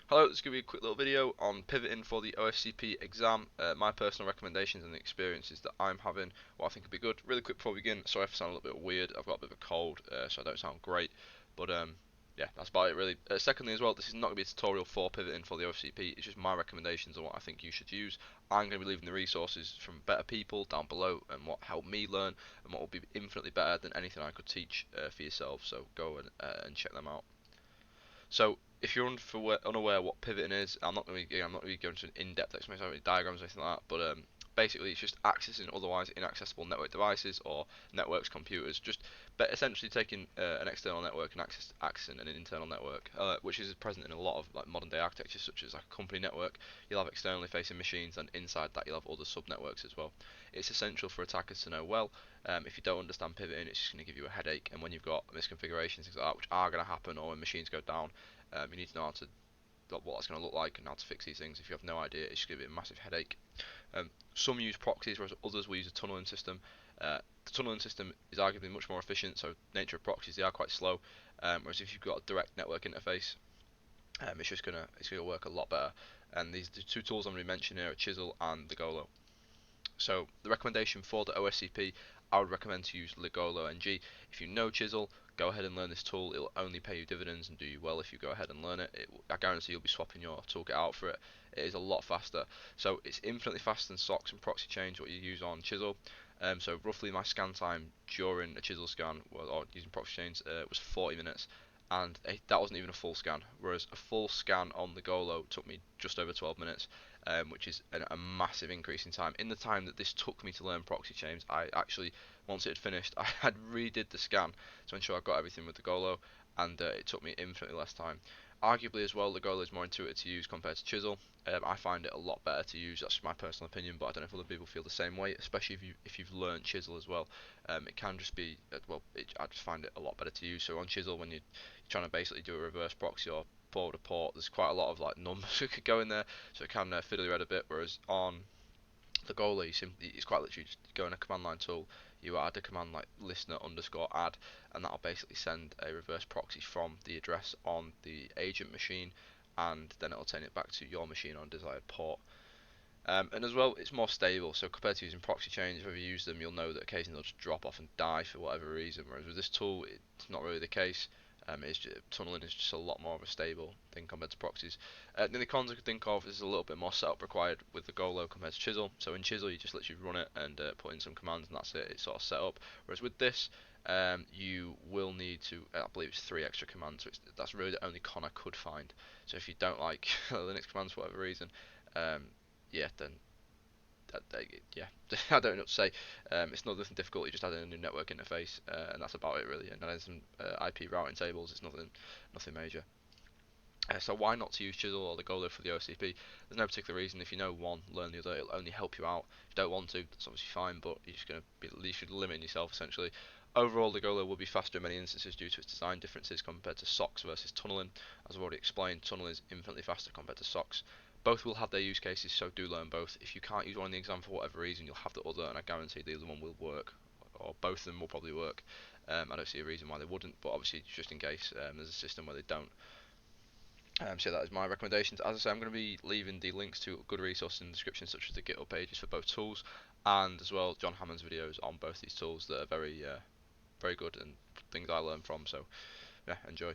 Hello, this is going to be a quick little video on pivoting for the OSCP exam. My personal recommendations and the experiences that I'm having, what I think would be good. Really quick before we begin, sorry if I sound a little bit weird, I've got a bit of a cold, so I don't sound great, but yeah, that's about it really. Secondly as well, this is not going to be a tutorial for pivoting for the OSCP, it's just my recommendations on what I think you should use. I'm going to be leaving the resources from better people down below and what helped me learn and what will be infinitely better than anything I could teach for yourself, so go and check them out. So if you're unaware what pivoting is, I'm not going to go into an in-depth explanation of diagrams or anything like that, but basically it's just accessing otherwise inaccessible network devices or networks, computers, just essentially taking an external network and accessing an internal network, which is present in a lot of like modern day architectures, such as like a company network. You'll have externally facing machines, and inside that you'll have other sub-networks as well. It's essential for attackers to know well. If you don't understand pivoting, it's just going to give you a headache, and when you've got misconfigurations, things like that, which are going to happen, or when machines go down, you need to know how to what that's going to look like and how to fix these things. If you have no idea, it's going to be a massive headache. Some use proxies, whereas others will use a tunneling system. The tunneling system is arguably much more efficient, so nature of proxies, they are quite slow. Whereas if you've got a direct network interface, it's gonna work a lot better. And the two tools I'm going to mention here are Chisel and Ligolo. So the recommendation for the OSCP, I would recommend to use Ligolo-ng. If you know Chisel, go ahead and learn this tool. It'll only pay you dividends and do you well if you go ahead and learn it. I guarantee you'll be swapping your toolkit out for it. It is a lot faster. So it's infinitely faster than SOCKS and proxy change, what you use on Chisel. So roughly my scan time during a Chisel scan, or using proxy change, was 40 minutes. And that wasn't even a full scan, whereas a full scan on the Golo took me just over 12 minutes, which is a massive increase in time. In the time that this took me to learn proxy chains, I actually, once it had finished, I had redid the scan to ensure I got everything with the Golo, and it took me infinitely less time. Arguably as well, the Golo is more intuitive to use compared to Chisel. I find it a lot better to use. That's my personal opinion, but I don't know if other people feel the same way. Especially if you've learned Chisel as well, it can just be I just find it a lot better to use. So on Chisel, when you're trying to basically do a reverse proxy or forward a port, there's quite a lot of like numbers that could go in there, so it can fiddle your head a bit. Whereas on the goalie, it's quite literally just go in a command line tool, you add a command like listener underscore add, and that'll basically send a reverse proxy from the address on the agent machine, and then it'll send it back to your machine on desired port. And as well, it's more stable. So compared to using proxy chains, if you ever use them, you'll know that occasionally they'll just drop off and die for whatever reason. Whereas with this tool, it's not really the case. Tunneling is just a lot more of a stable thing compared to proxies. The only cons I could think of is a little bit more setup required with the Golo compared to Chisel. So in Chisel, you just literally run it and put in some commands, and that's it. It's sort of set up. Whereas with this, you will need to, I believe it's 3 extra commands. So that's really the only con I could find. So if you don't like Linux commands for whatever reason, um, yeah, then yeah, I don't know what to say. It's not nothing difficult. You just add in a new network interface, and that's about it really. And then some IP routing tables. It's nothing major. So why not to use Chisel or the Golo for the OCP? There's no particular reason. If you know one, learn the other. It'll only help you out. If you don't want to, that's obviously fine. But you're just going to be at least limiting yourself essentially. Overall, the Golo will be faster in many instances due to its design differences compared to SOCKS versus tunneling. As I've already explained, tunneling is infinitely faster compared to SOCKS. Both will have their use cases, so do learn both. If you can't use one in the exam for whatever reason, you'll have the other, and I guarantee the other one will work, or both of them will probably work. I don't see a reason why they wouldn't, but obviously just in case there's a system where they don't. So that is my recommendations. As I say, I'm going to be leaving the links to good resources in the description, such as the GitHub pages for both tools, and as well John Hammonds videos on both these tools that are very good and things I learned from. So yeah, enjoy.